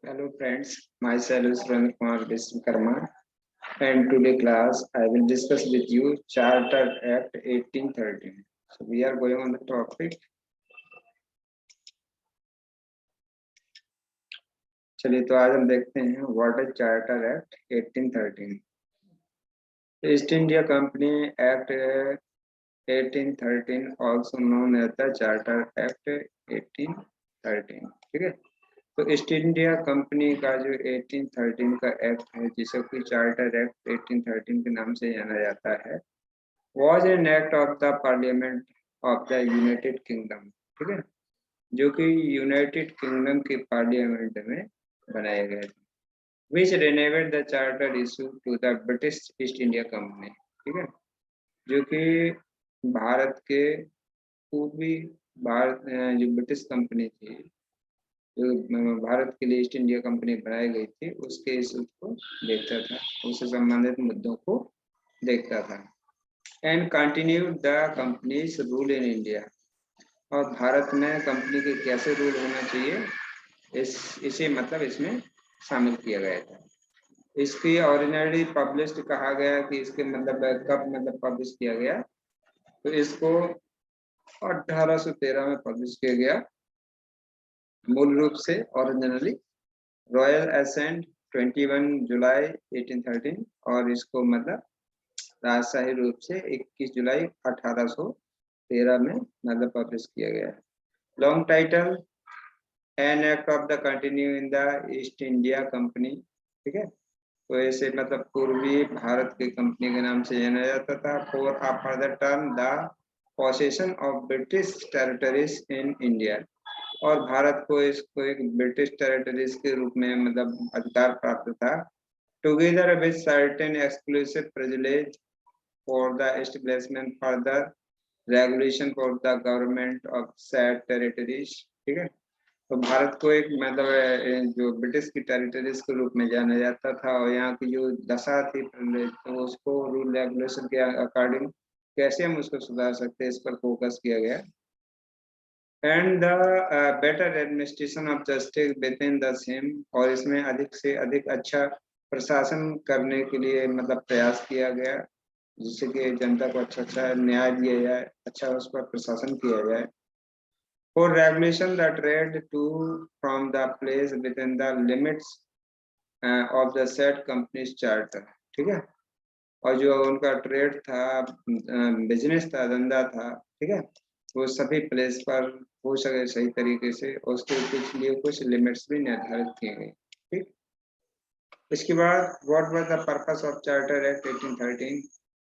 Hello friends, myself is Surendra Kumar Vishwakarma and today class I will discuss with you Charter Act 1813. So we are going on the topic. चलिए तो आज हम देखते हैं what is charter act 1813. East India company act 1813 also known as the Charter Act 1813. ठीक है, तो east India company का जो 1813 का एक्ट है जिसे कि चार्टर एक्ट 1813 के नाम से जाना जाता है, was an act of the parliament of the United kingdom. ठीक है, जो कि यूनाइटेड किंगडम के पार्लियामेंट में बनाए गए थे. Which renovate the charter issue to the British East India company. ठीक है, जो कि भारत के पूर्वी जो ब्रिटिश कंपनी थी, जो भारत के लिए ईस्ट इंडिया कंपनी बनाई गई थी, उसके इशू को देखता था, उससे संबंधित मुद्दों को देखता था. And continue the company's rule in India. और भारत में कंपनी के कैसे रूल होना चाहिए इसे मतलब इसमें शामिल किया गया था. इसकी ओरिजिनली पब्लिश्ड कहा गया कि इसके मतलब कब मतलब पब्लिश किया गया, तो इसको 1813 में पब्लिश किया गया मूल रूप से ओरिजिनली रॉयल एसेंट 21 जुलाई 1813, और इसको मतलब राजशाही रूप से 21 जुलाई 1813 में मतलब पब्लिश किया गया. Long title an act of the continue in the east India company. ठीक है, तो ऐसे मतलब पूर्वी भारत की कंपनी के नाम से जाना जाता था. For a further term the possession of British territories in India. और भारत को इसको एक ब्रिटिश टेरिटरीज के रूप में मतलब अधिकार प्राप्त था. Together with certain exclusive privilege for the establishment further regulation for the government of sad territories. ठीक है, तो भारत को एक मतलब जो ब्रिटिश की टेरिटरीज के रूप में जाना जाता था, और यहाँ की जो दशा थी तो उसको रूल रेगुलेशन के अकॉर्डिंग कैसे हम उसको सुधार सकते हैं, इस पर फोकस किया गया. And the better administration of justice with in the same. और इसमें अधिक से अधिक अच्छा प्रशासन करने के लिए मतलब प्रयास किया गया, जिससे कि जनता को अच्छा न्याय दिया जाए, अच्छा उस पर प्रशासन किया जाए. For regulation the trade to from the place within the limits of the said company's charter. ठीक है, और जो उनका ट्रेड था, बिजनेस था, धंधा था, ठीक है, वो सभी प्लेस पर हो सके सही तरीके से, उसके कुछ लिए कुछ लिमिट्स भी निर्धारित किए गए. ठीक, इसके बाद what was the purpose of charter act 1813.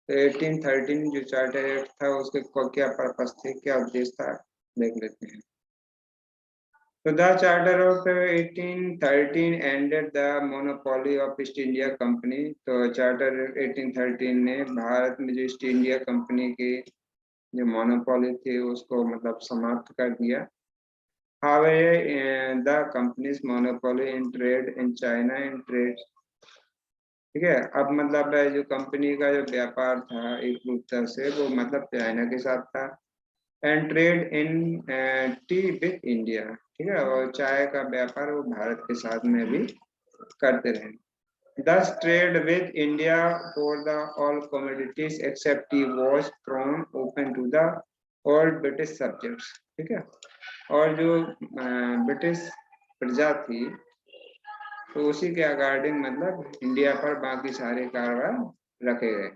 तो 1813 जो चार्टर एक्ट था उसके क्या पर्पस थे, क्या उद्देश्य था, देख लेते हैं. So the Charter of 1813 ended the monopoly of East India Company. तो चार्टर 1813 ने भारत में जो ईस्ट इंडिया कंपनी की जो मोनोपोली थी उसको मतलब समाप्त कर दिया. However, the company's monopoly in trade in China and trade. ठीक है, अब मतलब जो कंपनी का जो व्यापार था एक रूप से वो मतलब चाइना के साथ था. And trade in T with India. ठीक है, और चाय का व्यापार वो भारत के साथ में भी करते रहे. Thus trade with India for the all commodities except tea was thrown open to the all British subjects. ठीक है, और जो ब्रिटिश प्रजा थी तो उसी के अकॉर्डिंग मतलब इंडिया पर बाकी सारे कारोबार रखे गए.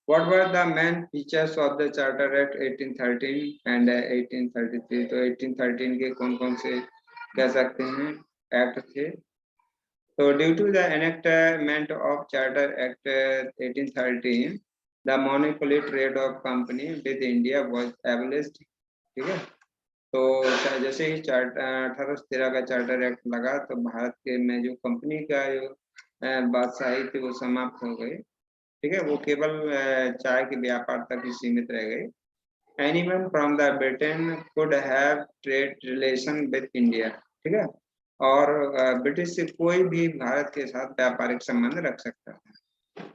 What were the main features of the Charter Act 1813 and 1833? तो 1813 के कौन-कौन से कह सकते हैं एक्ट थे. तो due to the enactment of Charter Act 1813, the monopoly trade of company with India was abolished. ठीक है, तो जैसे ही 1813 का चार्टर एक्ट लगा तो भारत के में जो कंपनी का जो बादशाही थी वो समाप्त हो गई. ठीक है, वो केवल चाय के व्यापार तक ही सीमित रह गई. Anyone from the Britain could have trade relation with India. ठीक है, और ब्रिटिश से कोई भी भारत के साथ व्यापारिक संबंध रख सकता था.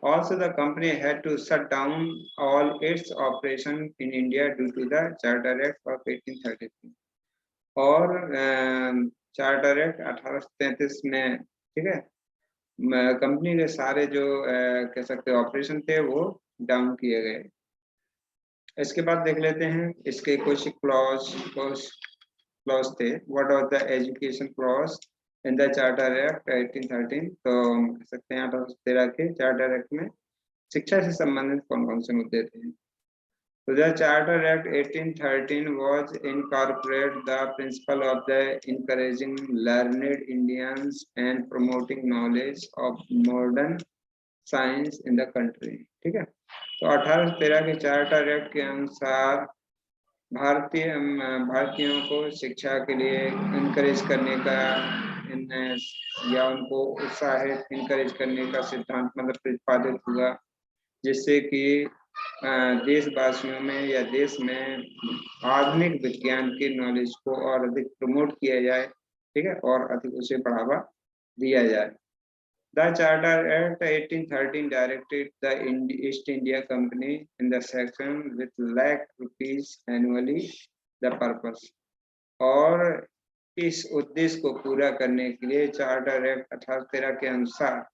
Also the company had to shut down all its operation in India due to the Charter Act of 1833. और चार्टर एक्ट 1833 में, ठीक है, कंपनी के सारे जो कह सकते हैं ऑपरेशन थे वो डाउन किए गए। इसके बाद देख लेते हैं इसके कुछ क्लॉज थे। What are the education clause in the charter act 1813? तो हम कह सकते हैं 1813 के चार्टर एक्ट में शिक्षा से संबंधित कौन कौन से मुद्दे थे। So the Charter Act 1813 was incorporate the principle of the encouraging learned Indians and promoting knowledge of modern science in the country। ठीक है, तो 1813 के चार्टर एक्ट के अनुसार भारतीयों को शिक्षा के लिए इनकरेज करने का या उनको उत्साहित इनकरेज करने का सिद्धांत मतलब प्रतिपादित हुआ, जिससे कि देशवासियों में या देश में आधुनिक विज्ञान के नॉलेज को और अधिक प्रमोट किया जाए, ठीक है, और अधिक उसे बढ़ावा दिया जाए। The Charter Act 1813 directed the East India Company in the section with lakh rupees annually the purpose। और इस उद्देश्य को पूरा करने के लिए चार्टर एक्ट 1813 के अनुसार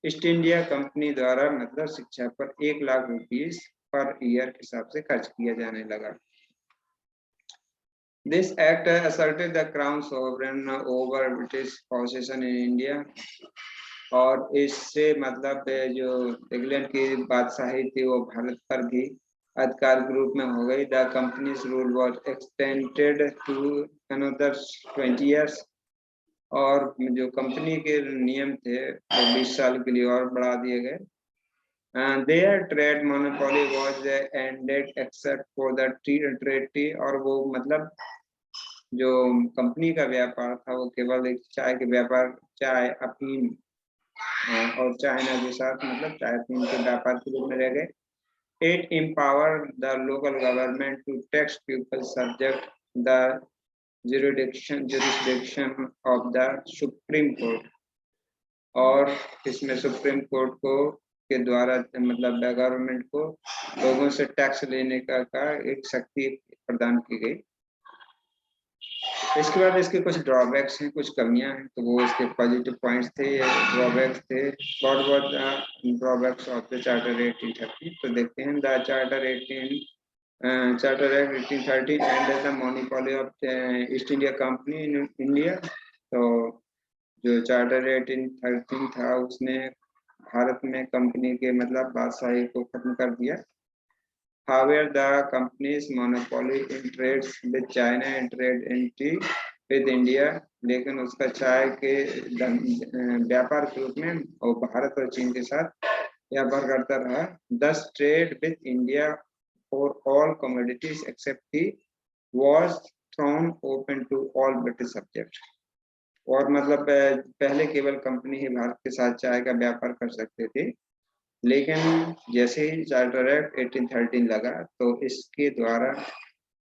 ईस्ट इंडिया कंपनी द्वारा मतलब शिक्षा पर 1 लाख रुपीस पर ईयर के हिसाब से खर्च किया जाने लगा। This act asserted the crown sovereign over British possession in India। और इससे मतलब जो इंग्लैंड की बादशाही थी वो भारत पर भी अधिकार के रूप में हो गई। The company's rule was extended to another 20 years। और जो कंपनी के नियम थे वो 20 साल के लिए और बढ़ा दिए गए। Their trade monopoly was ended except for the treaty। और वो मतलब जो कंपनी का व्यापार था वो केवल एक चाय के व्यापार, चाय अफीम और चाइना के साथ मतलब चाय अफीम के व्यापार के रूप में रह गए। It empowered the local government to tax people subject the jurisdiction of the Supreme Court। और इसमें सुप्रीम कोर्ट को के द्वारा मतलब गवर्नमेंट को लोगों से टैक्स लेने का एक शक्ति प्रदान की गई। इसके बाद इसके कुछ ड्रॉबैक्स हैं, कुछ कमियां हैं, तो वो इसके पॉजिटिव पॉइंट्स थे या ड्रॉबैक्स थे। बहुत ड्रॉबैक्स ऑफ द चार्टर 1830। तो देखते हैं the charter act 1813 and the monopoly of east India company in India. तो जो चार्टर 1813 था उसने भारत में कंपनी के मतलब बादशाही को खत्म कर दिया। However, the company's monopoly in trades with China and trade in tea with India, लेकिन उसका चाय के व्यापार के रूप में वो भारत और चीन के साथ व्यापार करता रहा। Thus, trade with India for all commodities except tea was thrown open to all British subjects। और मतलब पहले केवल कंपनी ही भारत के साथ चाय का व्यापार कर सकते थे, लेकिन जैसे ही चार्टर एक्ट 1813 लगा तो इसके द्वारा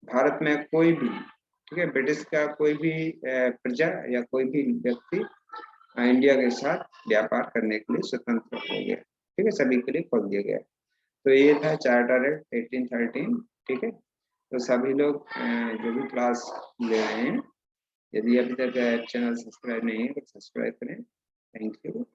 भारत में कोई भी, ठीक है, ब्रिटिश का कोई भी प्रजा या कोई भी व्यक्ति इंडिया के साथ व्यापार करने के लिए स्वतंत्र हो गया। ठीक है, सभी के लिए खोल दिया गया। तो ये था चार्टर एक्ट 1813। ठीक है, तो सभी लोग जो भी क्लास ले रहे हैं, यदि अभी तक चैनल सब्सक्राइब नहीं है तो सब्सक्राइब करें। Thank you.